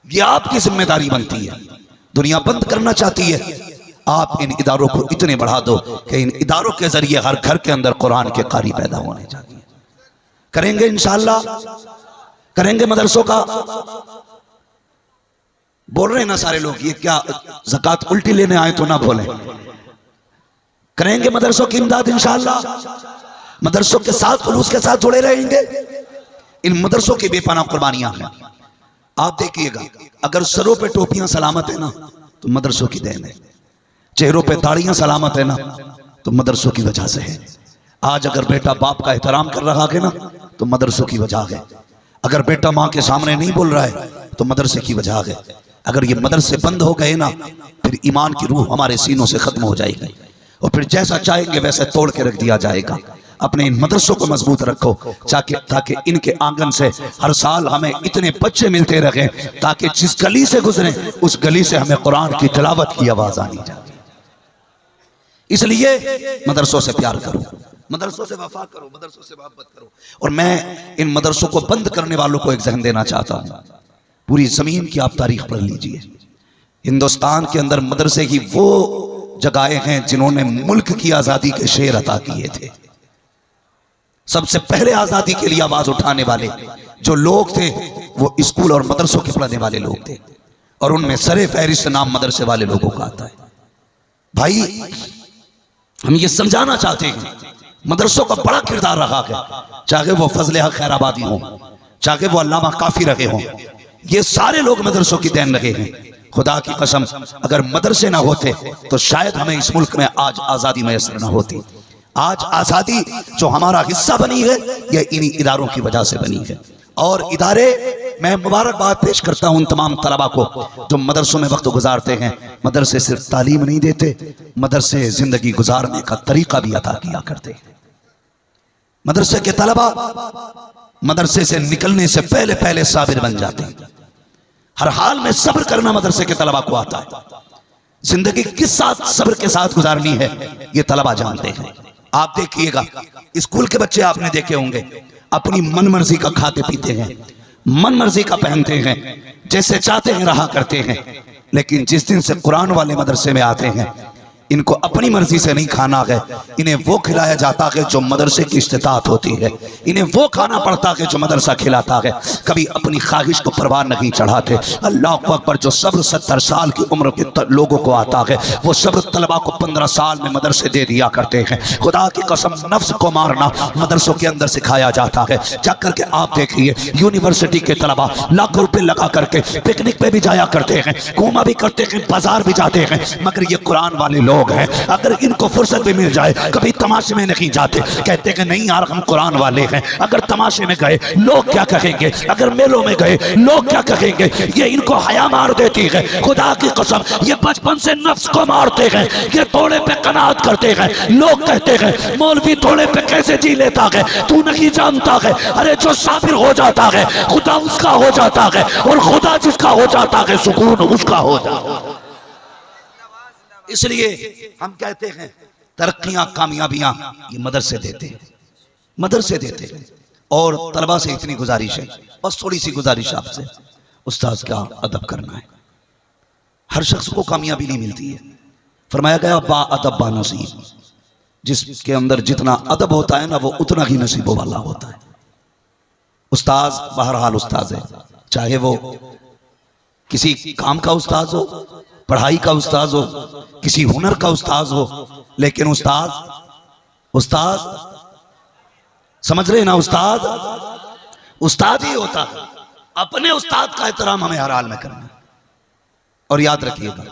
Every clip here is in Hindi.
ये आपकी जिम्मेदारी बनती है। दुनिया बंद करना चाहती है, आप इन इदारों को इतने बढ़ा दो कि इन इदारों के जरिए हर घर के अंदर कुरान के कारी पैदा होने चाहिए। करेंगे इंशाअल्लाह, करेंगे मदरसों का। बोल रहे हैं ना सारे लोग, ये क्या ज़कात उल्टी लेने आए तो ना बोले। करेंगे मदरसों की इमदाद इंशाअल्लाह, मदरसों के साथ खुलूस के साथ जुड़े रहेंगे। इन मदरसों की बेपनाह कुर्बानियां हैं। आप देखिएगा, अगर सरों पे टोपियां सलामत है ना तो मदरसों की देन है, चेहरों पे दाढ़ियां सलामत है ना तो मदरसों की वजह से है। आज अगर बेटा बाप का एहतराम कर रहा है ना तो मदरसों की वजह है। अगर बेटा माँ के सामने नहीं बोल रहा है तो मदरसे की वजह है। अगर ये मदरसे बंद हो गए ना फिर ईमान की रूह हमारे सीनों से खत्म हो जाएगी और फिर जैसा चाहेंगे वैसे तोड़ के रख दिया जाएगा। अपने इन मदरसों को मजबूत रखो ताकि इनके आंगन से हर साल हमें इतने बच्चे मिलते रहे ताकि जिस गली से गुजरे उस गली से हमें कुरान की तिलावत की आवाज आनी चाहिए। इसलिए मदरसों से प्यार करो, मदरसों से वफा करो, मदरसों से मोहब्बत करो। और मैं इन मदरसों को बंद करने वालों को एक जहन देना चाहता हूँ। पूरी जमीन की आप तारीख पढ़ लीजिए, हिंदुस्तान के अंदर मदरसे ही वो जगहें हैं जिन्होंने मुल्क की आजादी के शेर अता किए थे। सबसे पहले आजादी के लिए आवाज उठाने वाले जो लोग थे वो स्कूल और मदरसों के पढ़ने वाले लोग थे और उनमें सरे फहरिस्त नाम मदरसे वाले लोगों का आता है। भाई हम ये समझाना चाहते हैं मदरसों का बड़ा किरदार रहा है, चाहे वो फजल हक खैराबादी हो, चाहे वो अल्लामा काफी रहे हों, ये सारे लोग मदरसों की देन रहे हैं। खुदा की कसम अगर मदरसे ना होते तो शायद हमें इस मुल्क में आज आज़ादी मैसर ना होती। आज आज़ादी जो हमारा हिस्सा बनी है यह इन्हीं इदारों की वजह से बनी है। और इदारे, मैं मुबारकबाद पेश करता हूँ उन तमाम तलबा को जो मदरसों में वक्त गुजारते हैं। मदरसे सिर्फ तालीम नहीं देते, मदरसे जिंदगी गुजारने का तरीका भी अता किया करते हैं। मदरसे के तलबा मदरसे से निकलने से पहले पहले साबिर बन जाते हैं। हर हाल में सब्र करना मदरसे के तलबा को आता है। जिंदगी किस साथ सब्र के साथ गुजारनी है ये तलबा जानते हैं। आप देखिएगा, स्कूल के बच्चे आपने देखे होंगे, अपनी मन मर्जी का खाते पीते हैं, मन मर्जी का पहनते हैं, जैसे चाहते हैं रहा करते हैं। लेकिन जिस दिन से कुरान वाले मदरसे में आते हैं इनको अपनी मर्जी से नहीं खाना है, इन्हें वो खिलाया जाता है जो मदरसे की इस्तिताअत होती है, इन्हें वो खाना पड़ता है जो मदरसा खिलाता है। कभी अपनी ख्वाहिश को परवान नहीं चढ़ाते। अल्लाह अकबर, जो सब्र 70 साल की उम्र के लोगों को आता है वो सब्र तलबा को 15 साल में मदरसे दे दिया करते हैं। खुदा की कसम नफ्स को मारना मदरसों के अंदर सिखाया जाता है। जाकर के आप देखिए, यूनिवर्सिटी के तलबा लाखों रुपए लगा करके पिकनिक पे भी जाया करते हैं, घूमा भी करते हैं, बाजार भी जाते हैं, मगर ये कुरान वाले लोग हैं अगर इनको फुर्सत भी मिल जाए कभी तमाशे में नहीं जाते। कहते हैं नहीं यार हम कुरान वाले हैं, अगर तमाशे में गए लोग क्या कहेंगे, अगर मेलों में गए लोग क्या कहेंगे, ये इनको हया मार देती है। खुदा की कसम ये बचपन से नफ्स को मारते हैं, ये थोड़े पे कनात करते हैं। लोग कहते हैं मौलवी थोड़े पे कैसे जी लेता है, तू नहीं जानता है। अरे जो साबिर हो जाता है खुदा उसका हो जाता है, और खुदा जिसका हो जाता है सुकून उसका हो जाता है। इसलिए हम कहते हैं तरक्कियां कामयाबियां ये मदरसे देते हैं, मदरसे देते हैं। और तलबा से इतनी गुजारिश है, बस थोड़ी सी गुजारिश आपसे, उस्ताद का अदब करना है। हर शख्स को कामयाबी नहीं मिलती है। फरमाया गया बा अदब बा नसीब, जिसके अंदर जितना अदब होता है ना वो उतना ही नसीबों वाला होता है। उस्ताद बहरहाल उस्ताद है, चाहे वो किसी काम का उस्ताद हो, पढ़ाई का उस्ताद हो, किसी हुनर का उस्ताद हो, लेकिन उस्ताद समझ रहे ना, उस्ताद ही होता है। अपने उस्ताद का एहतराम हमें हर हाल में करना है। और याद रखिएगा,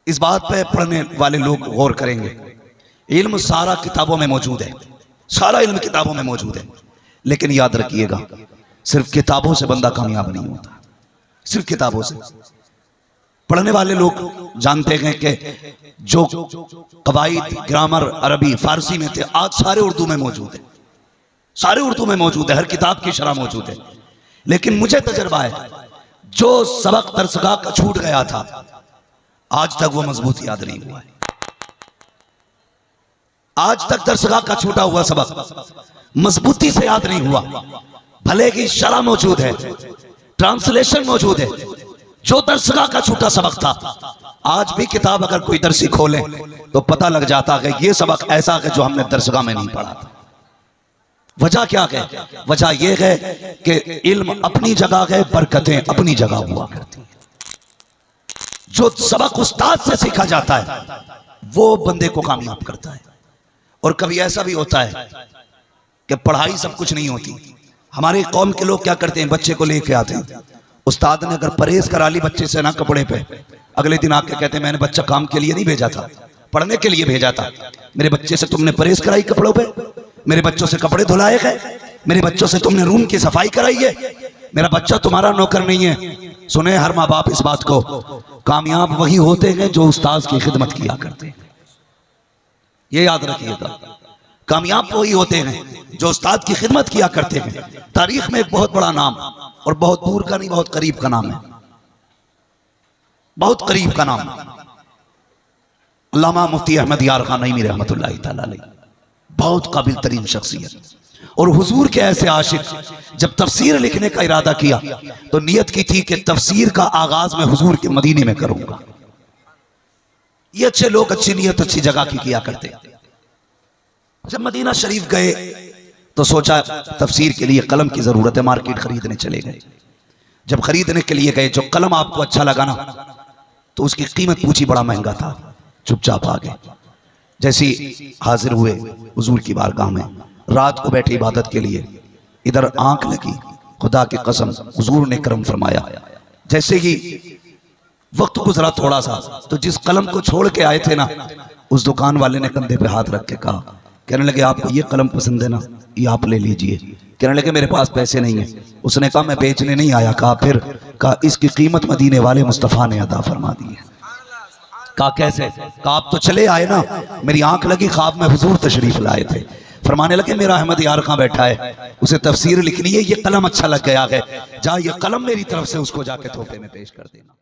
इस बात पे पढ़ने वाले लोग गौर करेंगे, इल्म सारा किताबों में मौजूद है, सारा इल्म किताबों में मौजूद है। लेकिन याद रखिएगा सिर्फ किताबों से बंदा कामयाब नहीं होता, सिर्फ किताबों से। पढ़ने वाले लोग जानते हैं कि जो कवायद, ग्रामर, अरबी, फारसी में थे आज सारे उर्दू में मौजूद है, सारे उर्दू में मौजूद है, हर किताब की शरह मौजूद है। लेकिन मुझे तजर्बा है जो सबक दरसगाह का छूट गया था आज तक वो मजबूत याद नहीं हुआ है। आज तक दरसगाह का छूटा हुआ सबक मजबूती से याद नहीं हुआ। भले की शरह मौजूद है, ट्रांसलेशन मौजूद है। जो दरसगाह का छोटा सबक था, आज भी किताब अगर कोई दरसी खोले तो पता लग जाता है कि ये सबक ऐसा है जो हमने दरसगाह में नहीं पढ़ा था। वजह क्या है? वजह यह है कि इल्म अपनी जगह है, बरकतें अपनी जगह हुआ करती हैं। जो सबक उस्ताद से सीखा जाता है वो बंदे को कामयाब करता है। और कभी ऐसा भी होता है कि पढ़ाई सब कुछ नहीं होती। हमारे कौम के लोग क्या करते हैं, बच्चे को लेके आते हैं, उस्ताद ने अगर परहेज करा ली बच्चे से ना कपड़े पे, अगले दिन आके कहते हैं मैंने बच्चा काम के लिए नहीं भेजा था, पढ़ने के लिए भेजा था। मेरे बच्चे से तुमने परहेज कराई कपड़ों पे, मेरे बच्चों से कपड़े धुलाए गए, मेरे बच्चों से तुमने रूम की सफाई कराई है, मेरा बच्चा तुम्हारा नौकर नहीं है। सुने हर माँ बाप इस बात को, कामयाब वही होते हैं जो उस्ताद की खिदमत किया करते हैं। ये याद रखिएगा, कामयाब वही होते हैं जो उस्ताद की खिदमत किया करते हैं। तारीख में एक बहुत बड़ा नाम, और बहुत दूर का नहीं बहुत करीब का नाम है, बहुत करीब का नाम, अल्लामा मुफ्ती अहमद यार खान नईमी रहमतुल्लाह तआला अलैह, बहुत काबिल तरीन शख्सियत। और हुजूर के ऐसे आशिक, जब तफसीर लिखने का इरादा किया तो नियत की थी कि तफसीर का आगाज मैं हुजूर के मदीने में करूंगा। ये अच्छे लोग अच्छी नियत अच्छी जगह की किया करते। जब मदीना शरीफ गए तो सोचा तफसीर के लिए कलम की जरूरत है, मार्केट खरीदने चले गए। जब खरीदने के लिए गए, जो कलम आपको अच्छा लगा ना तो उसकी कीमत पूछी, बड़ा महंगा था, चुपचाप आ गए। जैसी हाजिर हुए हुजूर की बारगाह में, रात को बैठे इबादत के लिए, इधर आंख लगी, खुदा की कसम हुजूर ने करम फरमाया। जैसे ही वक्त गुजरा थोड़ा सा, तो जिस कलम को छोड़ के आए थे ना, उस दुकान वाले ने कंधे पे हाथ रख के कहा, कहने लगे आपको ये कलम पसंद है ना, ये आप ले लीजिए। कहने लगे मेरे पास पैसे नहीं है। उसने कहा मैं बेचने नहीं आया। कहा फिर? कहा इसकी कीमत मदीने वाले मुस्तफ़ा ने अदा फरमा दी है। कहा कैसे? कहा आप तो चले आए ना, मेरी आंख लगी, ख्वाब में हुजूर तशरीफ लाए थे। फरमाने लगे मेरा अहमद यार कहाँ बैठा है, उसे तफसीर लिखनी है, ये कलम अच्छा लग गया है, जा ये कलम मेरी तरफ से उसको जाके तोहफे में पेश कर देना।